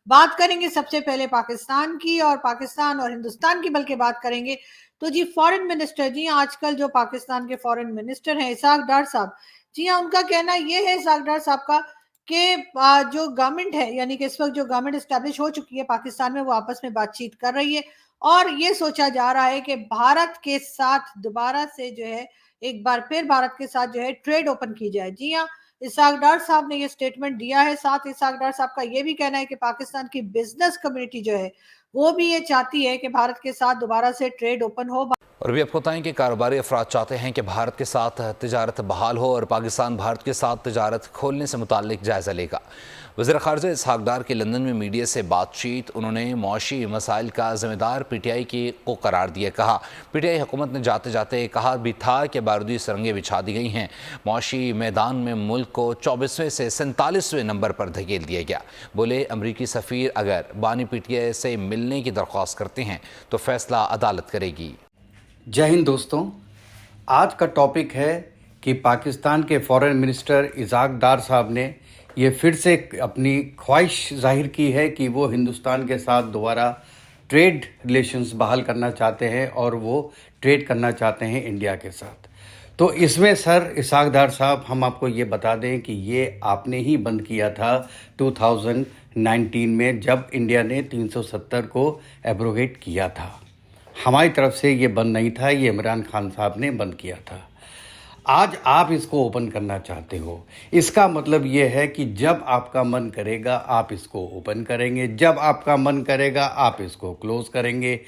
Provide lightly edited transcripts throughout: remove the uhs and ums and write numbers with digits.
बात करेंगे सबसे पहले पाकिस्तान की, और पाकिस्तान और हिंदुस्तान की बल्कि बात करेंगे। तो जी फॉरेन मिनिस्टर, जी हाँ, आजकल जो पाकिस्तान के फॉरेन मिनिस्टर हैं इसाक डार साहब, जी हाँ, उनका कहना ये है इसाक डार साहब का कि जो गवर्नमेंट है, यानी कि इस वक्त जो गवर्नमेंट एस्टेब्लिश हो चुकी है पाकिस्तान में, वो आपस में बातचीत कर रही है और ये सोचा जा रहा है कि भारत के साथ दोबारा से जो है एक बार फिर भारत के साथ जो है ट्रेड ओपन की जाए। जी हाँ, इसाक डार साहब ने ये स्टेटमेंट दिया है। साथ इसाक डार साहब का ये भी कहना है कि पाकिस्तान की बिजनेस कम्युनिटी जो है वो भी ये चाहती है कि भारत के साथ दोबारा से ट्रेड ओपन हो। और भी आपको बताएं कि कारोबारी अफराद चाहते हैं कि भारत के साथ तिजारत बहाल हो और पाकिस्तान भारत के साथ तिजारत खोलने से मुताल्लिक जायज़ा लेगा। वज़ीर ख़ारजा इसहाक डार की लंदन में मीडिया से बातचीत, उन्होंने मुआशी मसाइल का ज़िम्मेदार PTI को करार दिया। कहा PTI हुकूमत ने जाते जाते कहा भी था कि बारूदी सुरंगें बिछा दी गई हैं। मुआशी मैदान में मुल्क को 24वें से 47वें नंबर पर धकेल दिया गया। बोले अमरीकी सफ़ीर अगर बानी PTI से मिलने की दरख्वास्त करते हैं तो फैसला अदालत करेगी। जय हिंद दोस्तों, आज का टॉपिक है कि पाकिस्तान के फॉरेन मिनिस्टर इसाक डार साहब ने ये फिर से अपनी ख्वाहिश जाहिर की है कि वो हिंदुस्तान के साथ दोबारा ट्रेड रिलेशंस बहाल करना चाहते हैं और वो ट्रेड करना चाहते हैं इंडिया के साथ। तो इसमें सर इसाक डार साहब, हम आपको ये बता दें कि ये आपने ही बंद किया था 2019 में, जब इंडिया ने 370 को एब्रोगेट किया था। हमारी तरफ से ये बंद नहीं था, ये इमरान खान साहब ने बंद किया था। आज आप इसको ओपन करना चाहते हो, इसका मतलब ये है कि जब आपका मन करेगा आप इसको ओपन करेंगे, जब आपका मन करेगा आप इसको क्लोज करेंगे।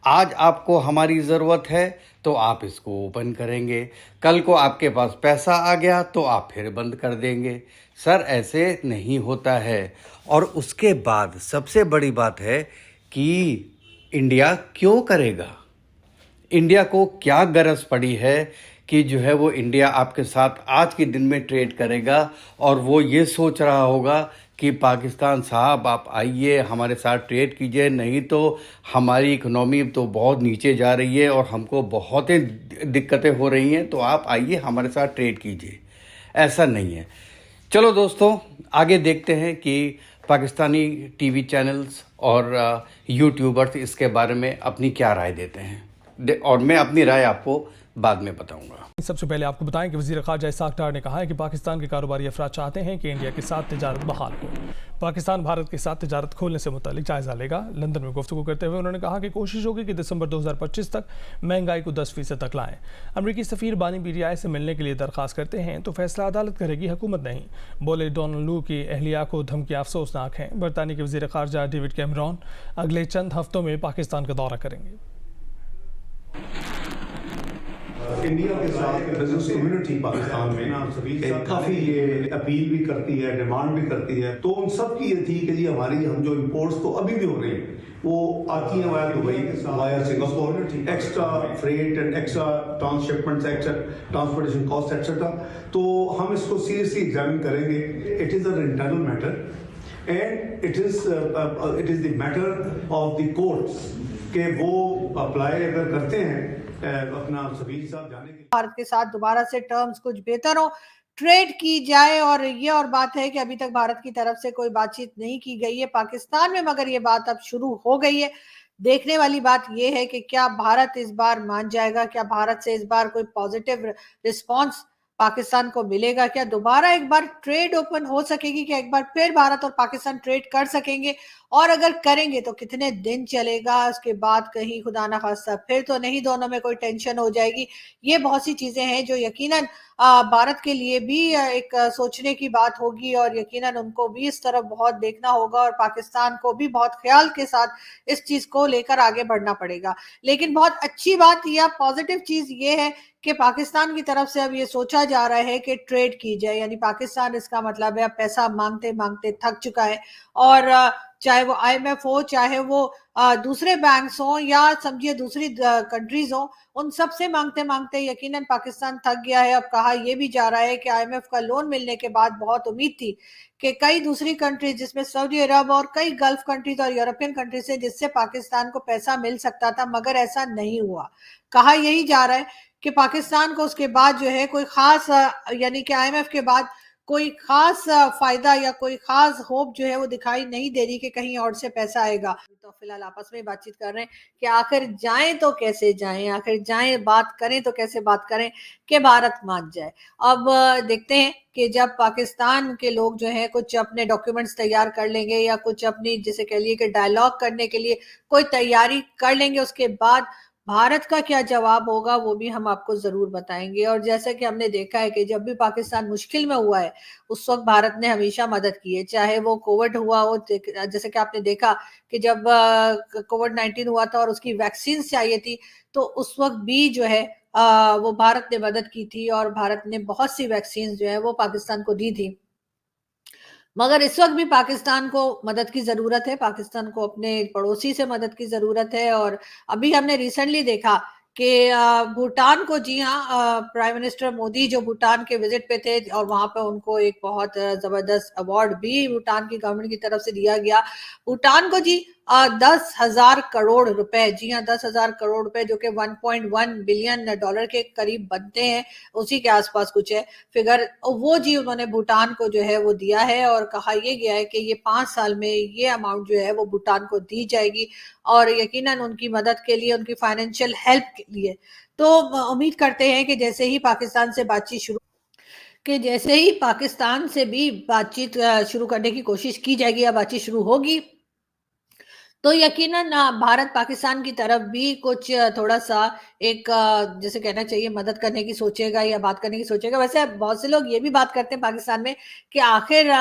आज आपको हमारी ज़रूरत है तो आप इसको ओपन करेंगे, कल को आपके पास पैसा आ गया तो आप फिर बंद कर देंगे। सर, ऐसे नहीं होता है। और उसके बाद सबसे बड़ी बात है कि इंडिया क्यों करेगा? इंडिया को क्या गरज पड़ी है कि जो है वो इंडिया आपके साथ आज के दिन में ट्रेड करेगा और वो ये सोच रहा होगा कि पाकिस्तान साहब आप आइए हमारे साथ ट्रेड कीजिए, नहीं तो हमारी इकोनॉमी तो बहुत नीचे जा रही है और हमको बहुत ही दिक्कतें हो रही हैं, तो आप आइए हमारे साथ ट्रेड कीजिए। ऐसा नहीं है। चलो दोस्तों, आगे देखते हैं कि पाकिस्तानी टीवी चैनल्स और यूट्यूबर्स इसके बारे में अपनी क्या राय देते हैं, और मैं अपनी राय आपको बाद में बताऊंगा। सबसे पहले आपको बताएं कि वज़ीर ख़ारजा इसाक डार ने कहा है कि पाकिस्तान के कारोबारी अफराद चाहते हैं कि इंडिया के साथ तिजारत बहाल हो। पाकिस्तान भारत के साथ तिजारत खोलने से मुतालिक जायज़ा लेगा। लंदन में गुफ्तगू करते हुए उन्होंने कहा कि कोशिश होगी कि दिसंबर 2025 तक महंगाई को 10% तक लाएं। अमरीकी सफ़ीर बानी PTI से मिलने के लिए दरख्वास्त करते हैं तो फैसला अदालत करेगी, हुकूमत नहीं। बोले डोनाल्ड लू की अहलिया को धमकियाँ अफसोसनाक हैं। बरतानी के वज़ीर ख़ारजा डेविड कैमरॉन अगले चंद हफ्तों में पाकिस्तान का दौरा करेंगे। इंडिया के साथ बिजनेस कम्युनिटी पाकिस्तान में काफ़ी ये अपील भी करती है, डिमांड भी करती है। तो उन सब की ये थी कि जी हम जो इम्पोर्ट्स तो अभी भी हो रही हैं वो आती हैं via Dubai, via Singapore, extra freight and extra transshipments, extra transportation cost etcetera. तो हम इसको सीरियसली एग्जामिन करेंगे। It is an internal matter and it is the matter of the courts के वो अप्लाई अगर करते हैं अपना सभी साहब जाने के भारत के साथ दोबारा से टर्म्स कुछ बेहतर हो, ट्रेड की जाए। और ये और बात है कि अभी तक भारत की तरफ से कोई बातचीत नहीं की गई है पाकिस्तान में, मगर ये बात अब शुरू हो गई है। देखने वाली बात ये है कि क्या भारत इस बार मान जाएगा, क्या भारत से इस बार कोई पॉजिटिव रिस्पांस पाकिस्तान को मिलेगा, क्या दोबारा एक बार ट्रेड ओपन हो सकेगी, क्या एक बार फिर भारत और पाकिस्तान ट्रेड कर सकेंगे, और अगर करेंगे तो कितने दिन चलेगा, उसके बाद कहीं खुदा ना खास्ता फिर तो नहीं दोनों में कोई टेंशन हो जाएगी। ये बहुत सी चीजें हैं जो यकीनन भारत के लिए भी एक सोचने की बात होगी, और यकीनन उनको भी इस तरफ बहुत देखना होगा और पाकिस्तान को भी बहुत ख्याल के साथ इस चीज को लेकर आगे बढ़ना पड़ेगा। लेकिन बहुत अच्छी बात या पॉजिटिव चीज ये है कि पाकिस्तान की तरफ से अब ये सोचा जा रहा है कि ट्रेड की जाए, यानी पाकिस्तान, इसका मतलब है अब पैसा मांगते मांगते थक चुका है। और चाहे वो IMF हो, चाहे वो दूसरे बैंक्स हो, या समझिए दूसरी कंट्रीज हो, उन सब से मांगते मांगते यकीनन पाकिस्तान थक गया है। अब कहा यह भी जा रहा है कि IMF का लोन मिलने के बाद बहुत उम्मीद थी कि कई दूसरी कंट्रीज जिसमें सऊदी अरब और कई गल्फ कंट्रीज और यूरोपियन कंट्रीज है जिससे पाकिस्तान को पैसा मिल सकता था, मगर ऐसा नहीं हुआ। कहा यही जा रहा है कि पाकिस्तान को उसके बाद जो है कोई खास यानी कि IMF के बाद कोई खास फायदा या कोई खास होप जो है वो दिखाई नहीं दे रही कि कहीं और से पैसा आएगा। तो फिलहाल आपस में बातचीत कर रहे हैं कि आखिर जाएं तो कैसे जाएं, आखिर जाएं बात करें तो कैसे बात करें कि भारत मान जाए। अब देखते हैं कि जब पाकिस्तान के लोग जो है कुछ अपने डॉक्यूमेंट्स तैयार कर लेंगे या कुछ अपनी जिसे कह लिए कि डायलॉग करने के लिए कोई तैयारी कर लेंगे, उसके बाद भारत का क्या जवाब होगा वो भी हम आपको जरूर बताएंगे। और जैसा कि हमने देखा है कि जब भी पाकिस्तान मुश्किल में हुआ है उस वक्त भारत ने हमेशा मदद की है, चाहे वो कोविड हुआ हो, जैसे कि आपने देखा कि जब कोविड-19 हुआ था और उसकी वैक्सीन चाहिए थी, तो उस वक्त भी जो है वो भारत ने मदद की थी और भारत ने बहुत सी वैक्सीन जो है वो पाकिस्तान को दी थी। मगर इस वक्त भी पाकिस्तान को मदद की जरूरत है, पाकिस्तान को अपने पड़ोसी से मदद की जरूरत है। और अभी हमने रिसेंटली देखा कि भूटान को, जी हाँ, प्राइम मिनिस्टर मोदी जो भूटान के विजिट पे थे और वहां पे उनको एक बहुत जबरदस्त अवार्ड भी भूटान की गवर्नमेंट की तरफ से दिया गया। भूटान को जी 10,000 करोड़ रुपए, जी हाँ 10,000 करोड़ रुपए, जो कि 1.1 बिलियन डॉलर के करीब बनते हैं, उसी के आसपास कुछ है फिगर, वो जी उन्होंने भूटान को जो है वो दिया है। और कहा यह गया है कि ये 5 साल में ये अमाउंट जो है वो भूटान को दी जाएगी और यकीनन उनकी मदद के लिए, उनकी फाइनेंशियल हेल्प के लिए। तो उम्मीद करते हैं कि जैसे ही पाकिस्तान से बातचीत शुरू, कि जैसे ही पाकिस्तान से भी बातचीत शुरू करने की कोशिश की जाएगी या बातचीत शुरू होगी, तो यकीनन भारत पाकिस्तान की तरफ भी कुछ थोड़ा-सा एक जैसे कहना चाहिए मदद करने की सोचेगा या बात करने की सोचेगा। वैसे बहुत से लोग ये भी बात करते हैं पाकिस्तान में कि आखिर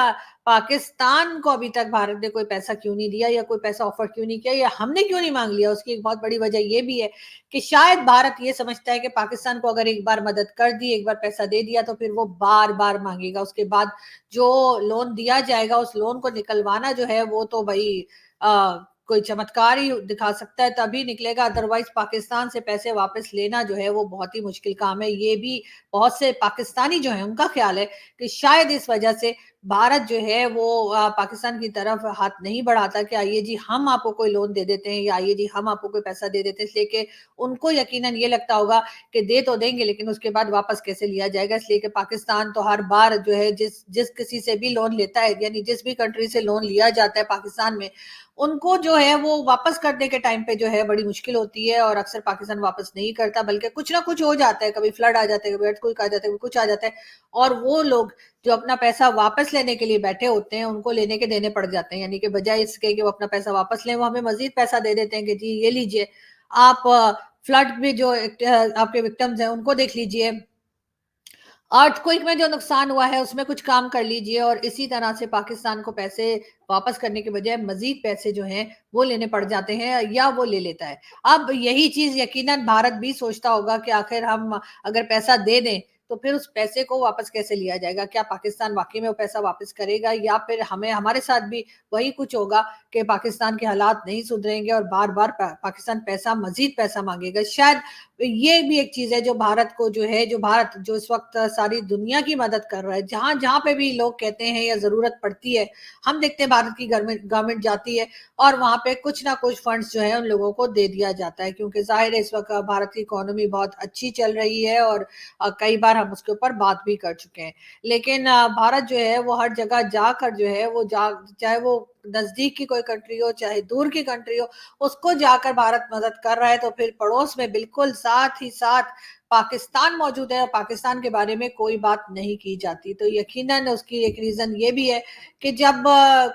पाकिस्तान को अभी तक भारत ने कोई पैसा क्यों नहीं दिया या कोई पैसा ऑफ़र क्यों नहीं किया या हमने क्यों नहीं माँग लिया? उसकी एक बहुत बड़ी वजह ये भी है कि शायद भारत ये समझता है कि पाकिस्तान को अगर एक बार मदद कर दी, एक बार पैसा दे दिया, तो फिर वो बार-बार माँगेगा। उसके बाद जो लोन दिया जाएगा, उस लोन को निकलवाना जो है वो तो भई कोई चमत्कार ही दिखा सकता है तभी निकलेगा, अदरवाइज पाकिस्तान से पैसे वापस लेना जो है वो बहुत ही मुश्किल काम है। ये भी बहुत से पाकिस्तानी जो है उनका ख्याल है कि शायद इस वजह से भारत जो है वो पाकिस्तान की तरफ हाथ नहीं बढ़ाता कि आइए जी हम आपको कोई लोन दे देते हैं या आइए जी हम आपको कोई पैसा दे देते हैं, इसलिए कि उनको यकीनन ये लगता होगा कि दे तो देंगे लेकिन उसके बाद वापस कैसे लिया जाएगा। इसलिए कि पाकिस्तान तो हर बार जो है जिस जिस किसी से भी लोन लेता है, यानी जिस भी कंट्री से लोन लिया जाता है पाकिस्तान में, उनको जो है वो वापस करने के टाइम पे जो है बड़ी मुश्किल होती है और अक्सर पाकिस्तान वापस नहीं करता, बल्कि कुछ ना कुछ हो जाता है, कभी फ्लड आ जाता है, कभी अर्थक्वेक आ जाता है, कभी कुछ आ जाता है और वो लोग जो अपना पैसा वापस लेने के लिए बैठे होते हैं उनको लेने के देने पड़ जाते हैं। यानी कि बजाय इसके कि वो अपना पैसा वापस लें, वो हमें मजीद पैसा दे देते हैं कि जी ये लीजिए, आप फ्लड में जो आपके विक्टिम्स हैं उनको देख लीजिए, अर्थक्वेक में जो नुकसान हुआ है उसमें कुछ काम कर लीजिए। और इसी तरह से पाकिस्तान को पैसे वापस करने के बजाय मजीद पैसे जो हैं वो लेने पड़ जाते हैं या वो ले लेता है। अब यही चीज यकीनन भारत भी सोचता होगा कि आखिर हम अगर पैसा दे दें तो फिर उस पैसे को वापस कैसे लिया जाएगा? क्या पाकिस्तान वाकई में वो पैसा वापस करेगा या फिर हमें हमारे साथ भी वही कुछ होगा कि पाकिस्तान के हालात नहीं सुधरेंगे और बार बार पाकिस्तान पैसा, मजीद पैसा मांगेगा? शायद ये भी एक चीज है जो भारत को जो है, जो भारत जो इस वक्त सारी दुनिया की मदद कर रहा है, जहां जहां पे भी लोग कहते हैं या जरूरत पड़ती है, हम देखते हैं भारत की गवर्नमेंट जाती है और वहां पे कुछ ना कुछ फंड्स जो है उन लोगों को दे दिया जाता है, क्योंकि जाहिर है इस वक्त भारत की इकोनॉमी बहुत अच्छी चल रही है और कई बार हम उसके ऊपर बात भी कर चुके हैं। लेकिन भारत जो है वो हर जगह जाकर जो है वो चाहे वो नजदीक की कोई कंट्री हो चाहे दूर की कंट्री हो, उसको जाकर भारत मदद कर रहा है, तो फिर पड़ोस में बिल्कुल साथ ही साथ पाकिस्तान मौजूद है और पाकिस्तान के बारे में कोई बात नहीं की जाती। तो यकीनन उसकी एक रीजन ये भी है कि जब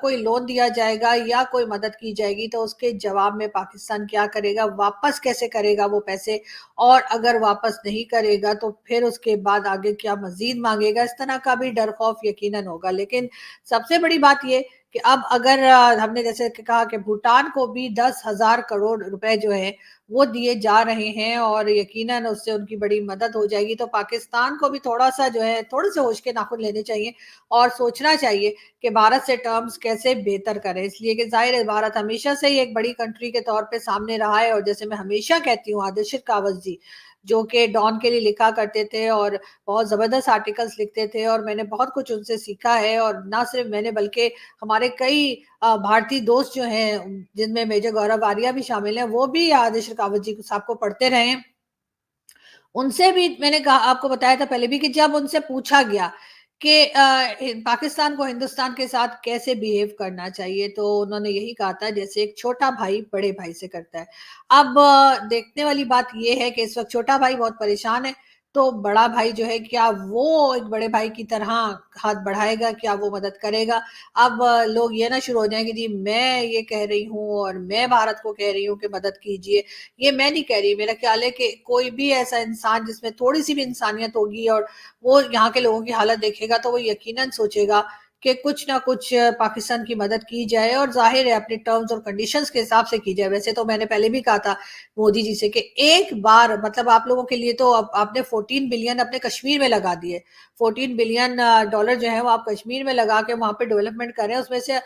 कोई लोन दिया जाएगा या कोई मदद की जाएगी तो उसके जवाब में पाकिस्तान क्या करेगा, वापस कैसे करेगा वो पैसे, और अगर वापस नहीं करेगा तो फिर उसके बाद आगे क्या मजीद मांगेगा, इस तरह का भी डर खौफ यकीनन होगा। लेकिन सबसे बड़ी बात ये कि अब अगर हमने जैसे कहा कि भूटान को भी 10,000 करोड़ रुपए जो है वो दिए जा रहे हैं और यकीनन उससे उनकी बड़ी मदद हो जाएगी, तो पाकिस्तान को भी थोड़ा सा जो है थोड़े से होश के नाखुन लेने चाहिए और सोचना चाहिए कि भारत से टर्म्स कैसे बेहतर करें। इसलिए कि जाहिर है भारत हमेशा से ही एक बड़ी कंट्री के तौर पे सामने रहा है और जैसे मैं हमेशा कहती हूँ, आदिल कावत जी जो कि डॉन के लिए लिखा करते थे और बहुत जबरदस्त आर्टिकल्स लिखते थे और मैंने बहुत कुछ उनसे सीखा है, और ना सिर्फ मैंने बल्कि हमारे कई भारतीय दोस्त जो हैं जिनमें मेजर गौरव आर्या भी शामिल हैं, वो भी आदिल शेखावत जी साहब को पढ़ते रहे हैं। उनसे भी मैंने कहा, आपको बताया था पहले भी कि जब उनसे पूछा गया कि पाकिस्तान को हिंदुस्तान के साथ कैसे बिहेव करना चाहिए। तो उन्होंने यही कहा था जैसे एक छोटा भाई बड़े भाई से करता है। अब देखने वाली बात ये है कि इस वक्त छोटा भाई बहुत परेशान है, तो बड़ा भाई जो है क्या वो एक बड़े भाई की तरह हाथ बढ़ाएगा, क्या वो मदद करेगा। अब लोग ये ना शुरू हो जाएंगे जी मैं ये कह रही हूँ और मैं भारत को कह रही हूँ कि मदद कीजिए। ये मैं नहीं कह रही, मेरा ख्याल है कि कोई भी ऐसा इंसान जिसमें थोड़ी सी भी इंसानियत होगी और वो यहाँ के लोगों की हालत देखेगा तो वो यकीनन सोचेगा कि कुछ ना कुछ पाकिस्तान की मदद की जाए, और जाहिर है अपने टर्म्स और कंडीशंस के हिसाब से की जाए। वैसे तो मैंने पहले भी कहा था मोदी जी से कि एक बार मतलब आप लोगों के लिए तो आपने 14 बिलियन अपने कश्मीर में लगा दिए, 14 बिलियन डॉलर जो है वो आप कश्मीर में लगा के वहां पे डेवलपमेंट कर रहे हैं। उसमें से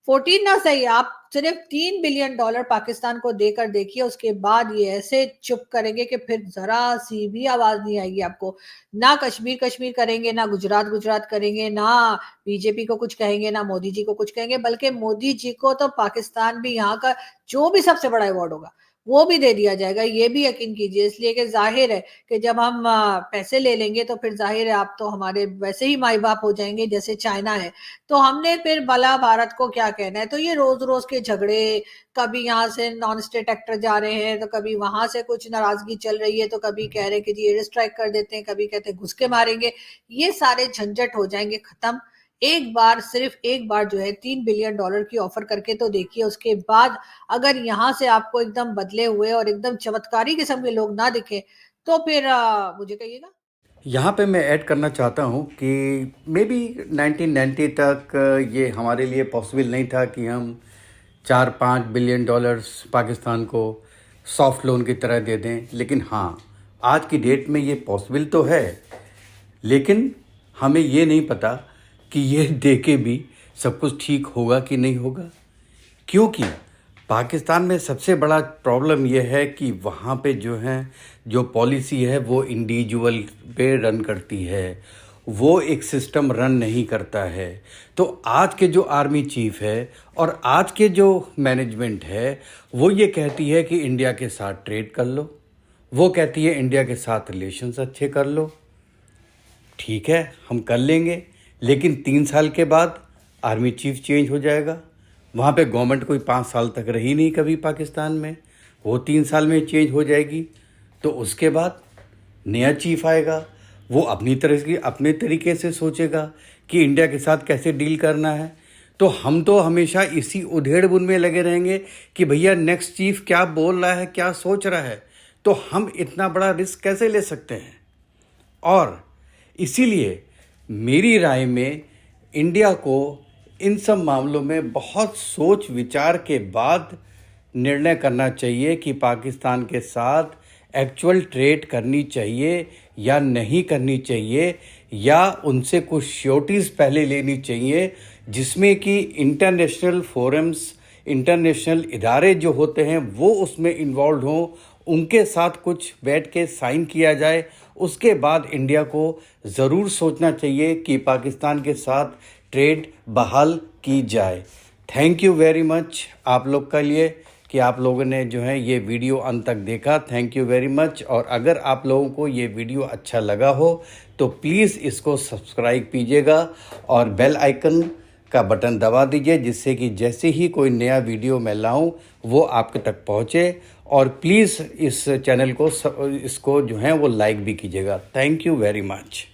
14 ना सही, आप सिर्फ 3 बिलियन डॉलर पाकिस्तान को देकर देखिए, उसके बाद ये ऐसे चुप करेंगे कि फिर जरा सी भी आवाज नहीं आएगी आपको। ना कश्मीर कश्मीर करेंगे, ना गुजरात गुजरात करेंगे, ना बीजेपी को कुछ कहेंगे, ना मोदी जी को कुछ कहेंगे, बल्कि मोदी जी को तो पाकिस्तान भी यहाँ का जो भी सबसे बड़ा अवार्ड होगा वो भी दे दिया जाएगा, ये भी यकीन कीजिए। इसलिए कि जाहिर है कि जब हम पैसे ले लेंगे तो फिर जाहिर है आप तो हमारे वैसे ही माई बाप हो जाएंगे जैसे चाइना है, तो हमने फिर भला भारत को क्या कहना है। तो ये रोज रोज के झगड़े, कभी यहाँ से नॉन स्टेट एक्टर जा रहे हैं तो कभी वहां से कुछ नाराजगी चल रही है, तो कभी कह रहे हैं कि जी एयर स्ट्राइक कर देते हैं, कभी कहते हैं घुस के मारेंगे, ये सारे झंझट हो जाएंगे खत्म। एक बार सिर्फ एक बार जो है 3 बिलियन डॉलर की ऑफर करके तो देखिए, उसके बाद अगर यहाँ से आपको एकदम बदले हुए और एकदम चमत्कारी किस्म के लोग ना दिखे तो फिर मुझे कहिएगा। यहाँ पे मैं ऐड करना चाहता हूँ कि मे बी 1990 तक ये हमारे लिए पॉसिबल नहीं था कि हम 4-5 बिलियन डॉलर्स पाकिस्तान को सॉफ्ट लोन की तरह दे दें, लेकिन हाँ आज की डेट में ये पॉसिबल तो है, लेकिन हमें ये नहीं पता कि ये दे के भी सब कुछ ठीक होगा कि नहीं होगा। क्योंकि पाकिस्तान में सबसे बड़ा प्रॉब्लम यह है कि वहाँ पे जो पॉलिसी है वो इंडिविजुअल पे रन करती है, वो एक सिस्टम रन नहीं करता है। तो आज के जो आर्मी चीफ है और आज के जो मैनेजमेंट है वो ये कहती है कि इंडिया के साथ ट्रेड कर लो, वो कहती है इंडिया के साथ रिलेशंस अच्छे कर लो। ठीक है, हम कर लेंगे, लेकिन 3 साल के बाद आर्मी चीफ चेंज हो जाएगा। वहाँ पे गवर्नमेंट कोई 5 साल तक रही नहीं कभी पाकिस्तान में, वो 3 साल में चेंज हो जाएगी। तो उसके बाद नया चीफ आएगा, वो अपने तरीके से सोचेगा कि इंडिया के साथ कैसे डील करना है। तो हम तो हमेशा इसी उधेड़-बुन में लगे रहेंगे कि भैया नेक्स्ट चीफ क्या बोल रहा है, क्या सोच रहा है। तो हम इतना बड़ा रिस्क कैसे ले सकते हैं। और इसीलिए मेरी राय में इंडिया को इन सब मामलों में बहुत सोच विचार के बाद निर्णय करना चाहिए कि पाकिस्तान के साथ एक्चुअल ट्रेड करनी चाहिए या नहीं करनी चाहिए, या उनसे कुछ श्योरिटीज़ पहले लेनी चाहिए जिसमें कि इंटरनेशनल फोरम्स, इंटरनेशनल इदारे जो होते हैं वो उसमें इन्वॉल्व हों, उनके साथ कुछ बैठ के साइन किया जाए। उसके बाद इंडिया को ज़रूर सोचना चाहिए कि पाकिस्तान के साथ ट्रेड बहाल की जाए। थैंक यू वेरी मच आप लोग के लिए कि आप लोगों ने ये वीडियो अंत तक देखा। Thank you very much. और अगर आप लोगों को ये वीडियो अच्छा लगा हो तो प्लीज़ इसको सब्सक्राइब कीजिएगा और बेल आइकन का बटन दबा दीजिए, जिससे कि जैसे ही कोई नया वीडियो मैं लाऊं वो आपके तक पहुंचे। और प्लीज़ इस चैनल को इसको वो लाइक भी कीजिएगा। Thank you very much.